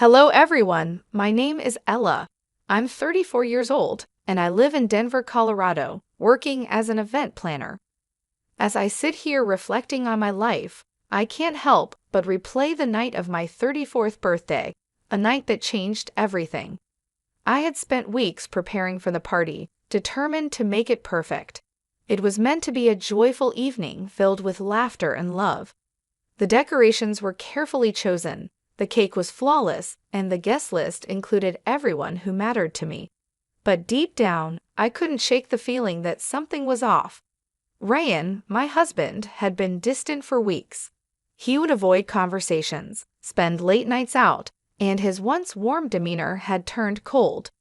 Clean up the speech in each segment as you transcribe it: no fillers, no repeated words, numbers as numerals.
Hello everyone, my name is Ella. I'm 34 years old, and I live in Denver, Colorado, working as an event planner. As I sit here reflecting on my life, I can't help but replay the night of my 34th birthday, a night that changed everything. I had spent weeks preparing for the party, determined to make it perfect. It was meant to be a joyful evening filled with laughter and love. The decorations were carefully chosen. The cake was flawless, and the guest list included everyone who mattered to me. But deep down, I couldn't shake the feeling that something was off. Ryan, my husband, had been distant for weeks. He would avoid conversations, spend late nights out, and his once warm demeanor had turned cold.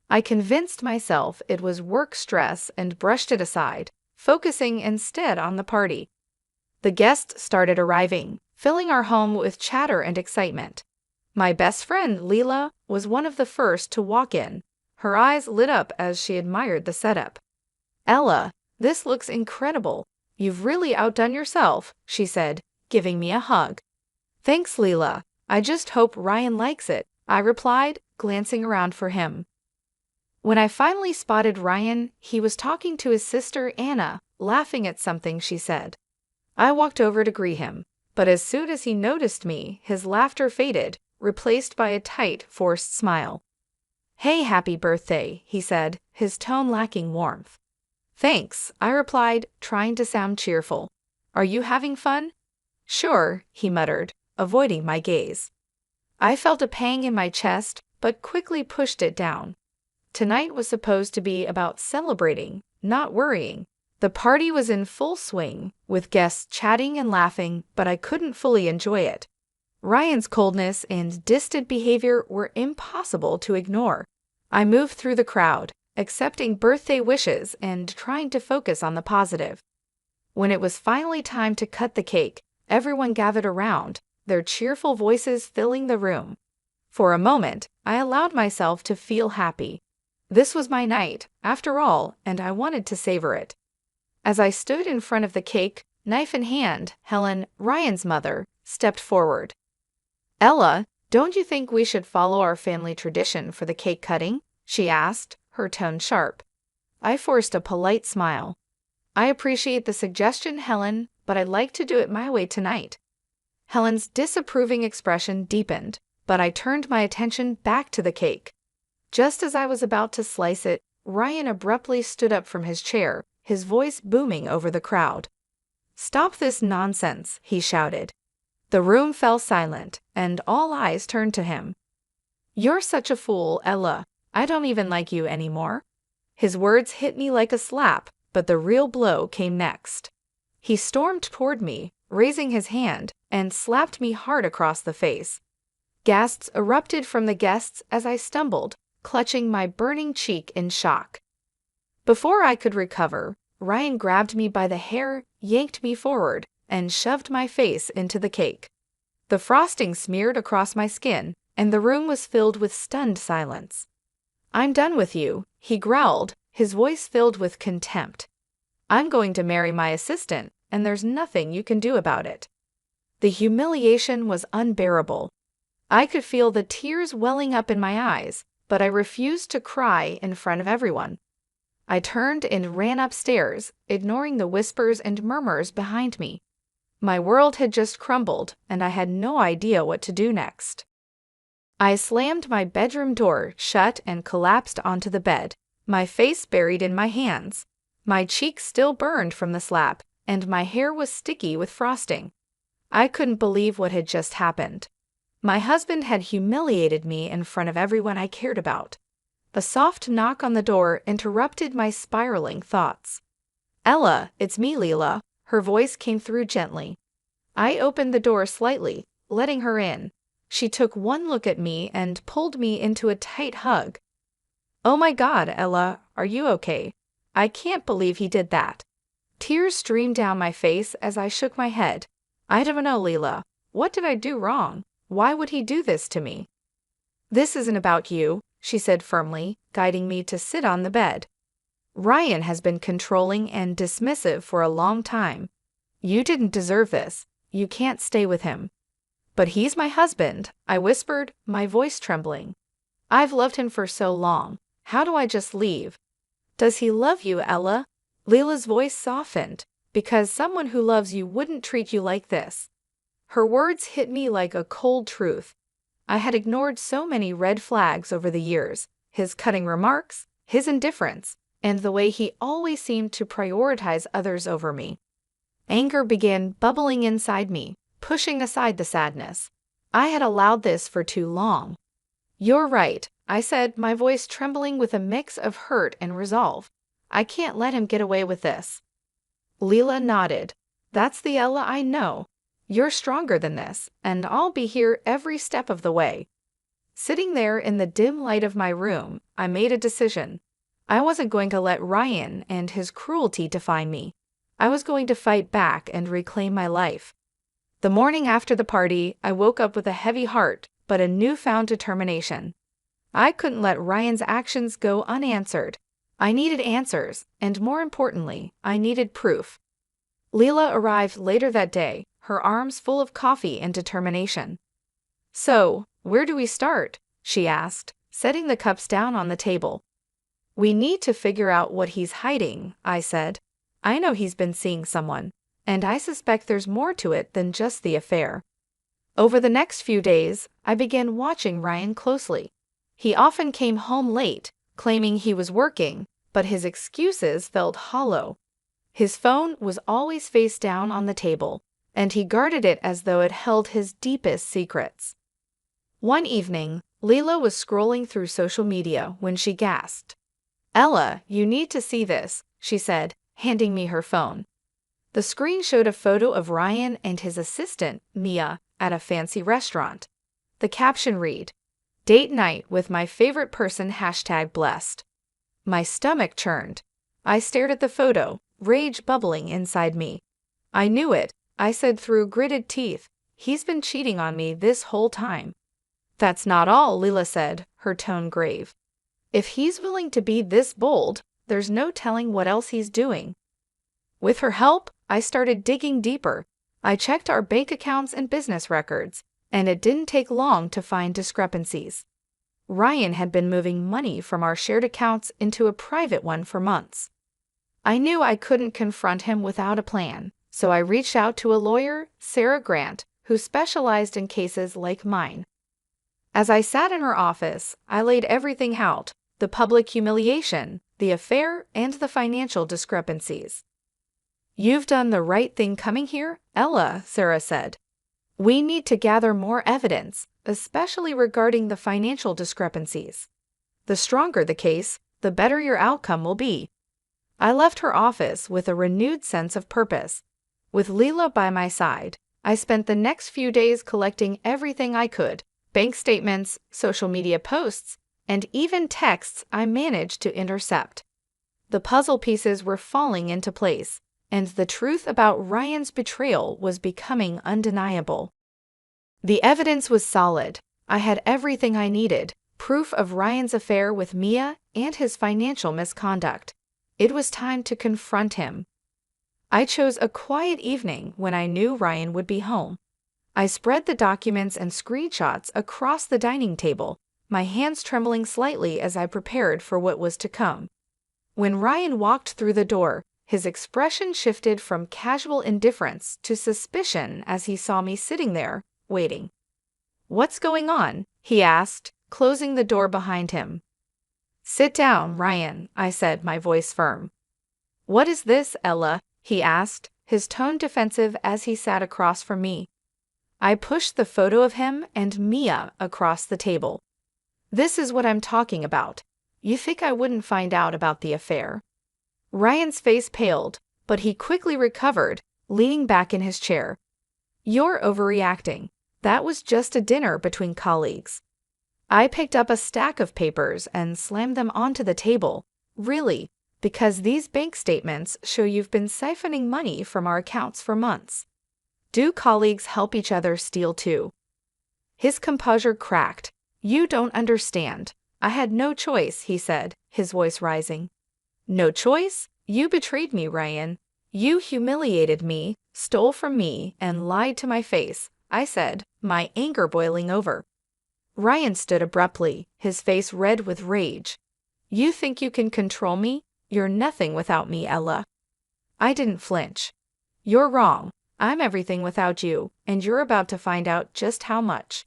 I convinced myself it was work stress and brushed it aside, focusing instead on the party. The guests started arriving, filling our home with chatter and excitement. My best friend, Leela, was one of the first to walk in. Her eyes lit up as she admired the setup. "Ella, this looks incredible. You've really outdone yourself," she said, giving me a hug. "Thanks, Leela. I just hope Ryan likes it," I replied, glancing around for him. When I finally spotted Ryan, he was talking to his sister Anna, laughing at something she said. I walked over to greet him, but as soon as he noticed me, his laughter faded, replaced by a tight, forced smile. "Hey, happy birthday," he said, his tone lacking warmth. "Thanks," I replied, trying to sound cheerful. "Are you having fun?" "Sure," he muttered, avoiding my gaze. I felt a pang in my chest, but quickly pushed it down. Tonight was supposed to be about celebrating, not worrying. The party was in full swing, with guests chatting and laughing, but I couldn't fully enjoy it. Ryan's coldness and distant behavior were impossible to ignore. I moved through the crowd, accepting birthday wishes and trying to focus on the positive. When it was finally time to cut the cake, everyone gathered around, their cheerful voices filling the room. For a moment, I allowed myself to feel happy. This was my night, after all, and I wanted to savor it. As I stood in front of the cake, knife in hand, Helen, Ryan's mother, stepped forward. "Ella, don't you think we should follow our family tradition for the cake cutting?" she asked, her tone sharp. I forced a polite smile. "I appreciate the suggestion, Helen, but I'd like to do it my way tonight." Helen's disapproving expression deepened, but I turned my attention back to the cake. Just as I was about to slice it, Ryan abruptly stood up from his chair, his voice booming over the crowd. "Stop this nonsense," he shouted. The room fell silent, and all eyes turned to him. "You're such a fool, Ella. I don't even like you anymore." His words hit me like a slap, but the real blow came next. He stormed toward me, raising his hand, and slapped me hard across the face. Gasps erupted from the guests as I stumbled, clutching my burning cheek in shock. Before I could recover, Ryan grabbed me by the hair, yanked me forward, and shoved my face into the cake. The frosting smeared across my skin, and the room was filled with stunned silence. "I'm done with you," he growled, his voice filled with contempt. "I'm going to marry my assistant, and there's nothing you can do about it." The humiliation was unbearable. I could feel the tears welling up in my eyes, but I refused to cry in front of everyone. I turned and ran upstairs, ignoring the whispers and murmurs behind me. My world had just crumbled, and I had no idea what to do next. I slammed my bedroom door shut and collapsed onto the bed, my face buried in my hands. My cheeks still burned from the slap, and my hair was sticky with frosting. I couldn't believe what had just happened. My husband had humiliated me in front of everyone I cared about. A soft knock on the door interrupted my spiraling thoughts. "Ella, it's me, Leela." Her voice came through gently. I opened the door slightly, letting her in. She took one look at me and pulled me into a tight hug. "Oh my God, Ella, are you okay? I can't believe he did that." Tears streamed down my face as I shook my head. "I don't know, Leela. What did I do wrong? Why would he do this to me?" "This isn't about you," she said firmly, guiding me to sit on the bed. "Ryan has been controlling and dismissive for a long time. You didn't deserve this. You can't stay with him." But he's my husband, I whispered, my voice trembling. I've loved him for so long. How do I just leave? Does he love you, Ella? Leela's voice softened. Because someone who loves you wouldn't treat you like this. Her words hit me like a cold truth. I had ignored so many red flags over the years, his cutting remarks, his indifference, and the way he always seemed to prioritize others over me. Anger began bubbling inside me, pushing aside the sadness. I had allowed this for too long. You're right, I said, my voice trembling with a mix of hurt and resolve. I can't let him get away with this. Leela nodded. That's the Ella I know. You're stronger than this, and I'll be here every step of the way. Sitting there in the dim light of my room, I made a decision. I wasn't going to let Ryan and his cruelty define me. I was going to fight back and reclaim my life. The morning after the party, I woke up with a heavy heart, but a newfound determination. I couldn't let Ryan's actions go unanswered. I needed answers, and more importantly, I needed proof. Leela arrived later that day, her arms full of coffee and determination. So, where do we start? She asked, setting the cups down on the table. We need to figure out what he's hiding, I said. I know he's been seeing someone, and I suspect there's more to it than just the affair. Over the next few days, I began watching Ryan closely. He often came home late, claiming he was working, but his excuses felt hollow. His phone was always face down on the table, and he guarded it as though it held his deepest secrets. One evening, Leela was scrolling through social media when she gasped. Ella, you need to see this, she said, handing me her phone. The screen showed a photo of Ryan and his assistant, Mia, at a fancy restaurant. The caption read, "Date night with my favorite person #blessed." My stomach churned. I stared at the photo, rage bubbling inside me. I knew it, I said through gritted teeth. He's been cheating on me this whole time. That's not all, Leela said, her tone grave. If he's willing to be this bold, there's no telling what else he's doing. With her help, I started digging deeper. I checked our bank accounts and business records, and it didn't take long to find discrepancies. Ryan had been moving money from our shared accounts into a private one for months. I knew I couldn't confront him without a plan, so I reached out to a lawyer, Sarah Grant, who specialized in cases like mine. As I sat in her office, I laid everything out, the public humiliation, the affair, and the financial discrepancies. You've done the right thing coming here, Ella, Sarah said. We need to gather more evidence, especially regarding the financial discrepancies. The stronger the case, the better your outcome will be. I left her office with a renewed sense of purpose. With Leela by my side, I spent the next few days collecting everything I could, bank statements, social media posts, and even texts I managed to intercept. The puzzle pieces were falling into place, and the truth about Ryan's betrayal was becoming undeniable. The evidence was solid. I had everything I needed, proof of Ryan's affair with Mia and his financial misconduct. It was time to confront him. I chose a quiet evening when I knew Ryan would be home. I spread the documents and screenshots across the dining table, my hands trembling slightly as I prepared for what was to come. When Ryan walked through the door, his expression shifted from casual indifference to suspicion as he saw me sitting there, waiting. "What's going on?" he asked, closing the door behind him. "Sit down, Ryan," I said, my voice firm. "What is this, Ella?" he asked, his tone defensive as he sat across from me. I pushed the photo of him and Mia across the table. "This is what I'm talking about. You think I wouldn't find out about the affair?" Ryan's face paled, but he quickly recovered, leaning back in his chair. "You're overreacting. That was just a dinner between colleagues." I picked up a stack of papers and slammed them onto the table. "Really? Because these bank statements show you've been siphoning money from our accounts for months. Do colleagues help each other steal too?" His composure cracked. "You don't understand. I had no choice," he said, his voice rising. "No choice? You betrayed me, Ryan. You humiliated me, stole from me, and lied to my face," I said, my anger boiling over. Ryan stood abruptly, his face red with rage. "You think you can control me? You're nothing without me, Ella." I didn't flinch. "You're wrong. I'm everything without you, and you're about to find out just how much."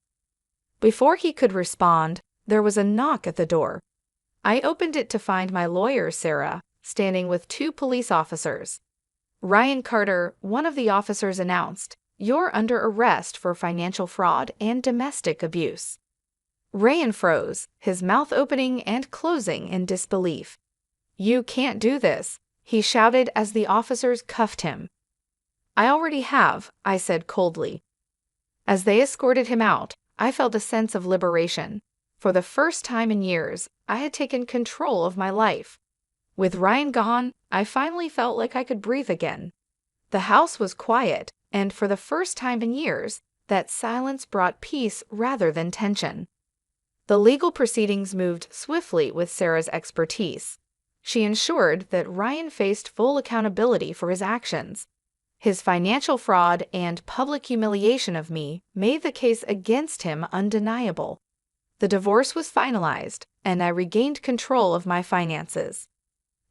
Before he could respond, there was a knock at the door. I opened it to find my lawyer, Sarah, standing with 2 police officers. "Ryan Carter," one of the officers announced, "you're under arrest for financial fraud and domestic abuse." Ryan froze, his mouth opening and closing in disbelief. "You can't do this," he shouted as the officers cuffed him. "I already have," I said coldly. As they escorted him out, I felt a sense of liberation. For the first time in years, I had taken control of my life. With Ryan gone, I finally felt like I could breathe again. The house was quiet, and for the first time in years, that silence brought peace rather than tension. The legal proceedings moved swiftly with Sarah's expertise. She ensured that Ryan faced full accountability for his actions. His financial fraud and public humiliation of me made the case against him undeniable. The divorce was finalized, and I regained control of my finances.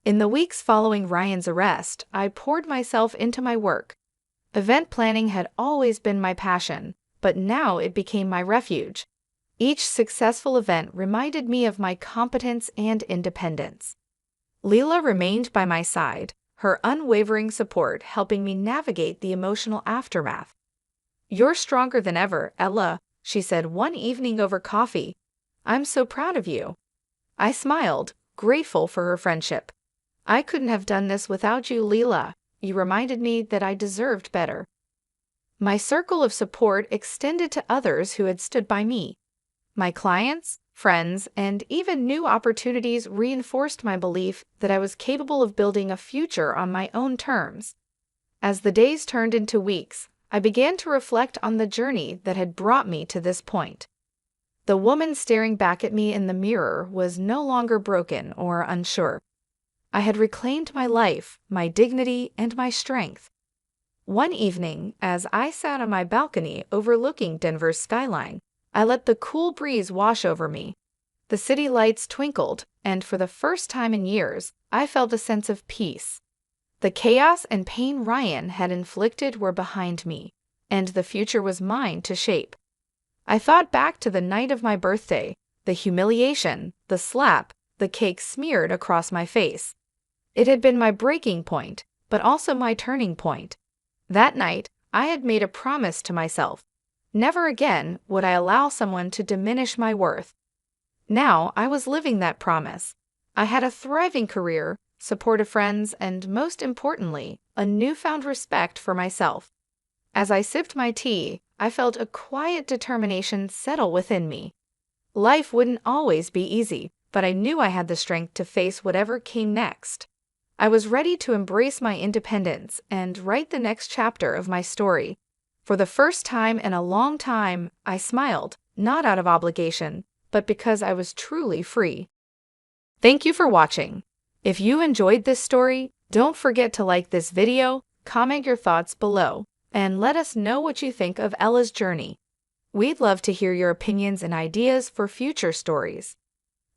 In the weeks following Ryan's arrest, I poured myself into my work. Event planning had always been my passion, but now it became my refuge. Each successful event reminded me of my competence and independence. Leela remained by my side, her unwavering support helping me navigate the emotional aftermath. "You're stronger than ever, Ella," she said one evening over coffee. "I'm so proud of you." I smiled, grateful for her friendship. "I couldn't have done this without you, Leela. You reminded me that I deserved better." My circle of support extended to others who had stood by me. My clients, friends, and even new opportunities reinforced my belief that I was capable of building a future on my own terms. As the days turned into weeks, I began to reflect on the journey that had brought me to this point. The woman staring back at me in the mirror was no longer broken or unsure. I had reclaimed my life, my dignity, and my strength. One evening, as I sat on my balcony overlooking Denver's skyline, I let the cool breeze wash over me. The city lights twinkled, and for the first time in years, I felt a sense of peace. The chaos and pain Ryan had inflicted were behind me, and the future was mine to shape. I thought back to the night of my birthday, the humiliation, the slap, the cake smeared across my face. It had been my breaking point, but also my turning point. That night, I had made a promise to myself. Never again would I allow someone to diminish my worth. Now I was living that promise. I had a thriving career, supportive friends, and most importantly, a newfound respect for myself. As I sipped my tea, I felt a quiet determination settle within me. Life wouldn't always be easy, but I knew I had the strength to face whatever came next. I was ready to embrace my independence and write the next chapter of my story. For the first time in a long time, I smiled, not out of obligation, but because I was truly free. Thank you for watching. If you enjoyed this story, don't forget to like this video, comment your thoughts below, and let us know what you think of Ella's journey. We'd love to hear your opinions and ideas for future stories.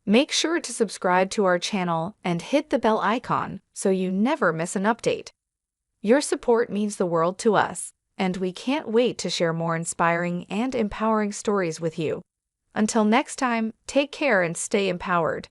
Make sure to subscribe to our channel and hit the bell icon so you never miss an update. Your support means the world to us, and we can't wait to share more inspiring and empowering stories with you. Until next time, take care and stay empowered.